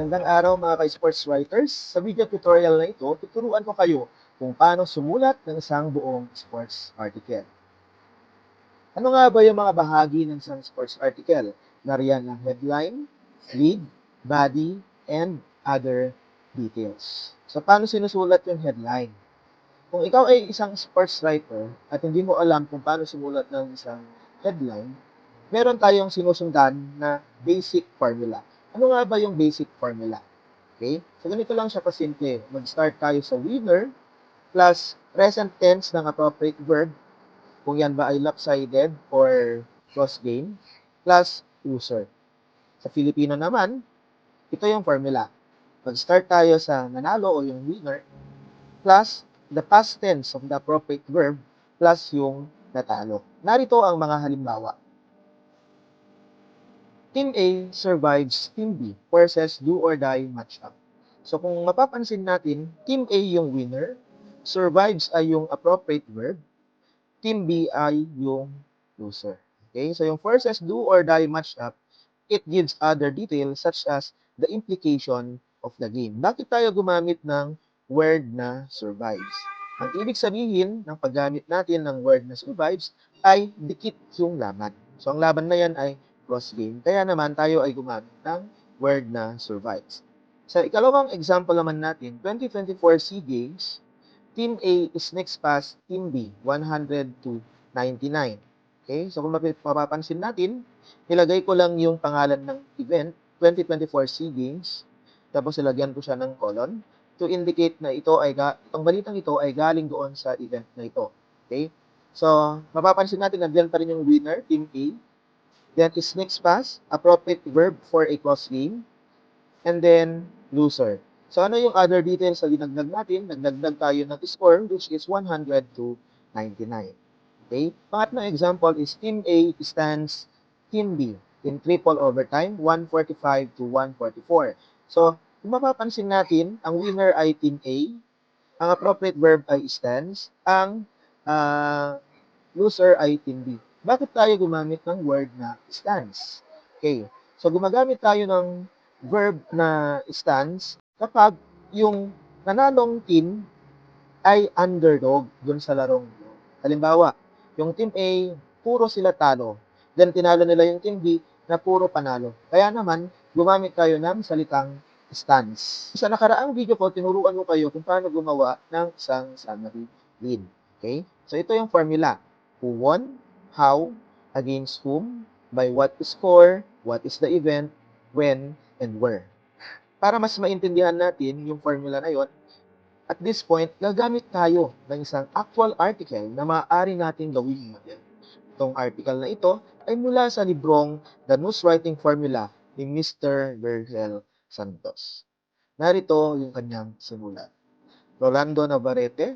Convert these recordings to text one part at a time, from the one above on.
Magandang araw mga ka-sports writers. Sa video tutorial na ito, tuturuan ko kayo kung paano sumulat ng isang buong sports article. Ano nga ba yung mga bahagi ng isang sports article? Nariyan ang headline, lead, body, and other details. So, paano sinusulat yung headline? Kung ikaw ay isang sports writer at hindi mo alam kung paano sumulat ng isang headline, meron tayong sinusundan na basic formula. Ano nga ba yung basic formula? Okay? So, ganito lang siya kasimple. Mag-start tayo sa winner plus present tense ng appropriate verb, kung yan ba ay lopsided or cross game, plus user. Sa Filipino naman, ito yung formula. Mag-start tayo sa nanalo o yung winner plus the past tense of the appropriate verb plus yung natalo. Narito ang mga halimbawa. Team A survives Team B versus do or die matchup. So kung mapapansin natin, Team A yung winner, survives ay yung appropriate verb, Team B ay yung loser. Okay? So yung versus do or die matchup, it gives other details such as the implication of the game. Bakit tayo gumamit ng word na survives? Ang ibig sabihin ng paggamit natin ng word na survives ay dikit yung laban. So ang laban na yan ay cross game. Kaya naman tayo ay gumamit ng word na survives. Sa ikalawang example naman natin, 2024 SEA Games, Team A is next past Team B, 100 to 99. Okay? So kung mapapansin natin, nilagay ko lang yung pangalan ng event, 2024 SEA Games, tapos nilagyan ko siya ng colon to indicate na itong balitang ito ay galing doon sa event na ito. Okay? So, mapapansin natin na diyan pa rin yung winner, Team A. Then is next pass, appropriate verb for a cross game. And then, loser. So, ano yung other details na dinagdag natin? Nagdagdag tayo ng score, which is 100 to 99. Okay? Pangatlong example is Team A stands Team B in triple overtime, 145 to 144. So, kung mapapansin natin, ang winner ay Team A, ang appropriate verb ay stands, ang loser ay Team B. Bakit tayo gumamit ng word na stands? Okay. So, gumagamit tayo ng verb na stands kapag yung nanalong team ay underdog dun sa larong yun. Halimbawa, yung Team A, puro sila talo. Then, tinalo nila yung Team B na puro panalo. Kaya naman, gumamit tayo ng salitang stance. Sa nakaraang video ko, tinuruan ko kayo kung paano gumawa ng isang summary lead. Okay? So, ito yung formula. Who won, how, against whom, by what score, what is the event, when, and where. Para mas maintindihan natin yung formula na yon, at this point, gagamit tayo ng isang actual article na maaari natin gawing model. Itong article na ito ay mula sa librong The News Writing Formula ni Mr. Virgil Santos. Narito yung kanyang simulat. Rolando Navarrete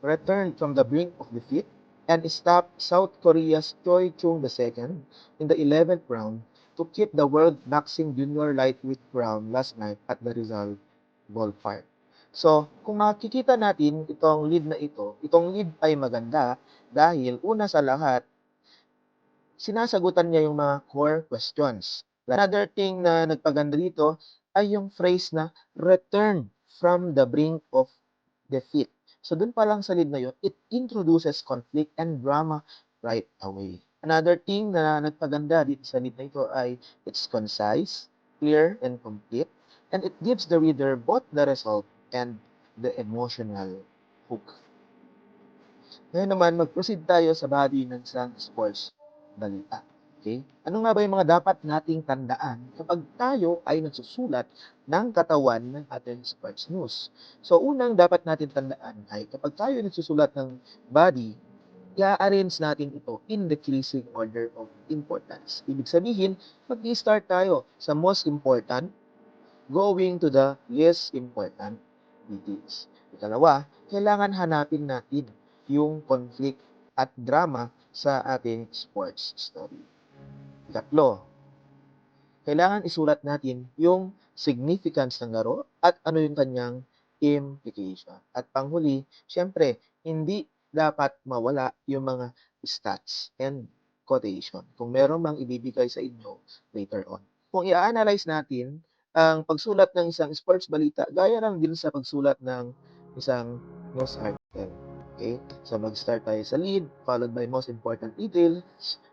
returned from the brink of defeat and stopped South Korea's Choi Chung II in the 11th round to keep the world boxing junior lightweight crown last night at the Rizal Ballpark. So, kung makikita natin itong lead na itong lead ay maganda dahil una sa lahat, sinasagutan niya yung mga core questions. Another thing na nagpaganda dito ay yung phrase na return from the brink of defeat. So, dun pa lang sa lead na yun, it introduces conflict and drama right away. Another thing na nagpaganda dito sa lead na ito ay it's concise, clear, and complete, and it gives the reader both the result and the emotional hook. Ngayon naman, mag-proceed tayo sa body ng isang sports balita. Okay? Ano nga ba yung mga dapat nating tandaan kapag tayo ay nagsusulat ng katawan ng ating sports news? So, unang dapat natin tandaan ay kapag tayo ay nagsusulat ng body, i-arrange natin ito in decreasing order of importance. Ibig sabihin, mag-start tayo sa most important, going to the least important details. Ikalawa, kailangan hanapin natin yung conflict at drama sa ating sports story. Ikatlo, kailangan isulat natin yung significance ng laro at ano yung kanyang implication. At panghuli, syempre, hindi dapat mawala yung mga stats and quotation kung meron bang ibibigay sa inyo later on. Kung i-analyze natin ang pagsulat ng isang sports balita gaya lang din sa pagsulat ng isang news article. Okay? So mag-start tayo sa lead, followed by most important details,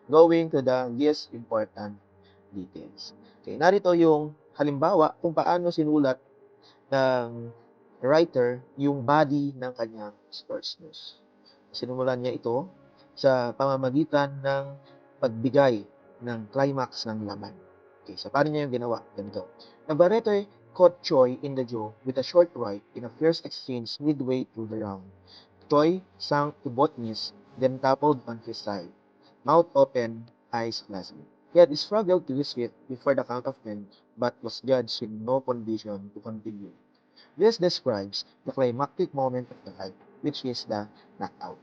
going to the least important details. Okay, narito yung halimbawa kung paano sinulat ng writer yung body ng kanyang sports news. Sinimulan niya ito sa pamamagitan ng pagbigay ng climax ng laban. Okay, so paano niya yung ginawa? Ganito. Navarrete caught Choi in the jaw with a short right in a fierce exchange midway through the round. Choi sank to both knees, then toppled on his side, mouth open, eyes glassy. He had struggled to his feet before the count of 10, but was judged with no condition to continue. This describes the climactic moment of the fight, which is the knockout.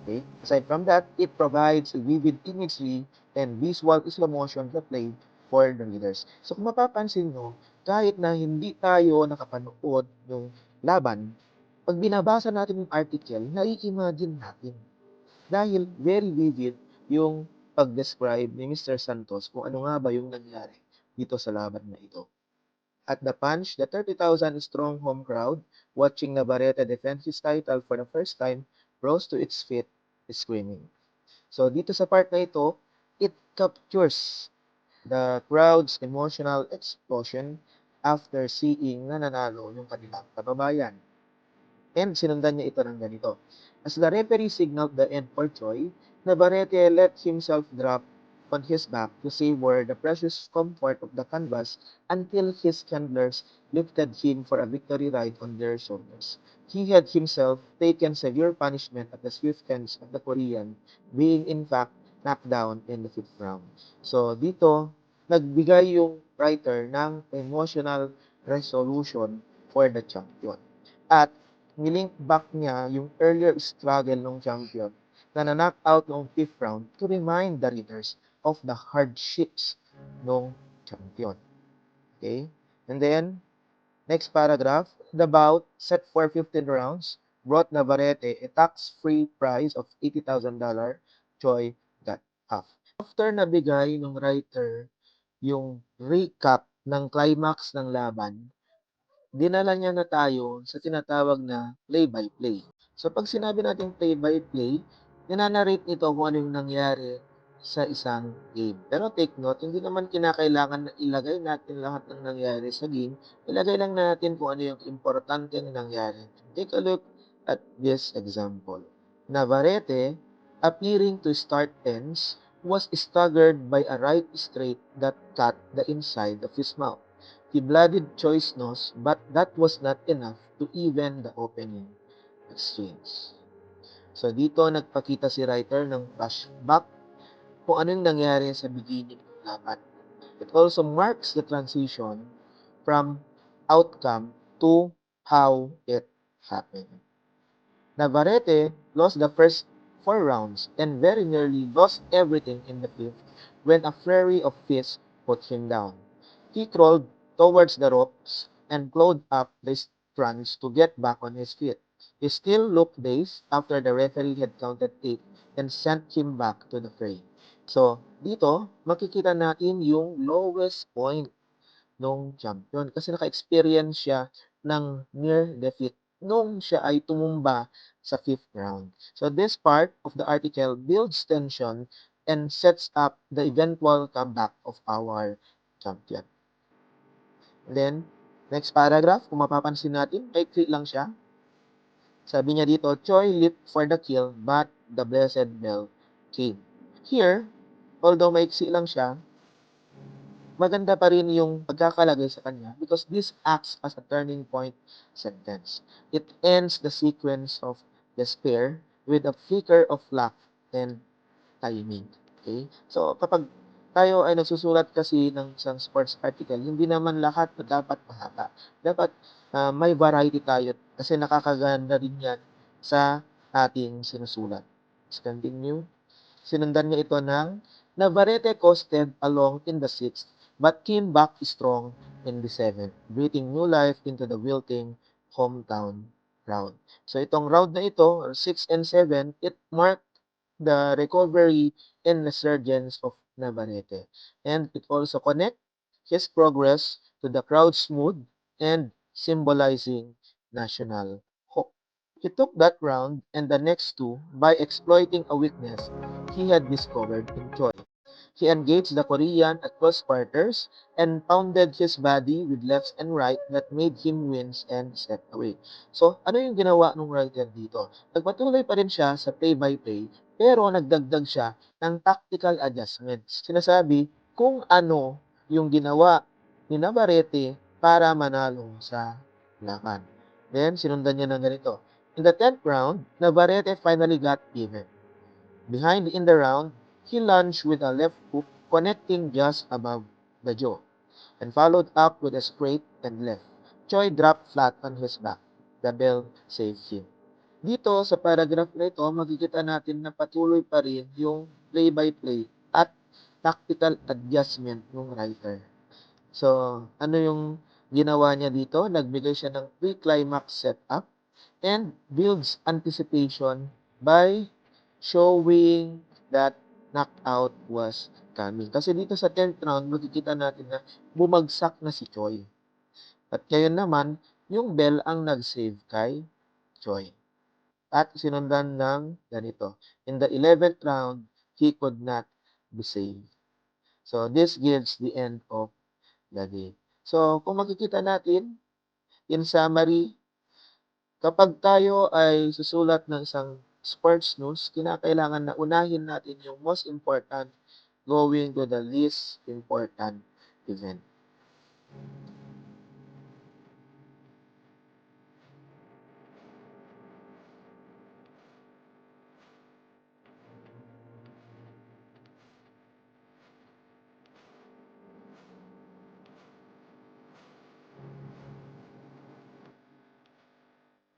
Okay? Aside from that, it provides vivid imagery and visual slow motion replay for the readers. So kung mapapansin nyo, kahit na hindi tayo nakapanood ng laban, pag binabasa natin yung article, nai-imagine natin. Dahil very vivid yung pag-describe ni Mr. Santos kung ano nga ba yung nangyari dito sa laban na ito. At the punch, the 30,000 strong home crowd watching Navarrete defend his title for the first time rose to its feet screaming. So dito sa part na ito, it captures the crowd's emotional explosion after seeing na nanalo yung kanilang kababayan. And sinundan niya ito ng ganito. As the referee signaled the end for Choi, Navarrete let himself drop on his back to savor the precious comfort of the canvas until his handlers lifted him for a victory ride on their shoulders. He had himself taken severe punishment at the swift hands of the Korean, being in fact knocked down in the fifth round. So dito, nagbigay yung writer ng emotional resolution for the champion. At nilink back niya yung earlier struggle ng champion na na-knock out noong 5th round to remind the readers of the hardships ng champion. Okay? And then, next paragraph, the bout set for 15 rounds brought Navarrete a tax-free prize of $80,000. Choi got half. After nabigay ng writer yung recap ng climax ng laban, dinala niya na tayo sa tinatawag na play-by-play. So, pag sinabi natin play-by-play, ninanarrate nito kung ano yung nangyari sa isang game. Pero take note, hindi naman kinakailangan na ilagay natin lahat ng nangyari sa game. Ilagay lang natin kung ano yung importante na nangyari. Take a look at this example. Navarrete, appearing to start tense, was staggered by a right straight that cut the inside of his mouth. He bloodied Choi's nose, but that was not enough to even the opening exchange. So dito nagpakita si writer ng flashback kung ano yung nangyari sa beginning ng laban. It also marks the transition from outcome to how it happened. Navarrete lost the first 4 rounds and very nearly lost everything in the fifth when a flurry of fists put him down. He crawled towards the ropes and clawed up the strands to get back on his feet. He still looked dazed after the referee had counted 8 and sent him back to the fray. So, dito, makikita natin yung lowest point nung champion kasi naka-experience siya ng near defeat nung siya ay tumumba sa 5th round. So this part of the article builds tension and sets up the eventual comeback of our champion. And then, next paragraph, kung mapapansin natin, maikli lang siya. Sabi niya dito, Choi leaped for the kill, but the blessed bell came. Here, although maiksi lang siya, maganda pa rin yung pagkakalagay sa kanya because this acts as a turning point sentence. It ends the sequence of despair with a flicker of luck and timing. Okay? So, kapag tayo ay nagsusulat kasi ng isang sports article, hindi naman lahat na dapat mahaba. Dapat may variety tayo kasi nakakaganda rin yan sa ating sinusulat. Let's continue. Sinundan niya ito ng Navarrete coasted along in the 6th but came back strong in the 7th, breathing new life into the wilting hometown round. So itong round na ito, 6 and 7, it marked the recovery and resurgence of Navarrete. And it also connect his progress to the crowd's mood and symbolizing national hope. He took that round and the next two by exploiting a weakness he had discovered in Choi. He engaged the Korean at close quarters and pounded his body with lefts and right that made him wince and step away. So, ano yung ginawa ng writer dito? Nagpatuloy pa rin siya sa play-by-play, pero nagdagdag siya ng tactical adjustments. Sinasabi kung ano yung ginawa ni Navarrete para manalo sa laban. Then, sinundan niya ng ganito. In the 10th round, Navarrete finally got even. Behind in the round, he lunged with a left hook connecting just above the jaw, and followed up with a straight and left. Choi dropped flat on his back. The bell saved him. Dito sa paragraph na ito, makikita natin na patuloy pa rin yung play-by-play at tactical adjustment ng writer. So, ano yung ginawa niya dito? Nagbigay siya ng pre-climax setup and builds anticipation by showing that knockout was coming. Kasi dito sa 10th round, makikita natin na bumagsak na si Choi. At ngayon naman, yung Bell ang nag-save kay Choi. At sinundan ng ganito. In the 11th round, he could not be saved. So, this gives the end of the game. So, kung makikita natin, in summary, kapag tayo ay susulat ng isang sports news, kinakailangan na unahin natin yung most important going to the least important event.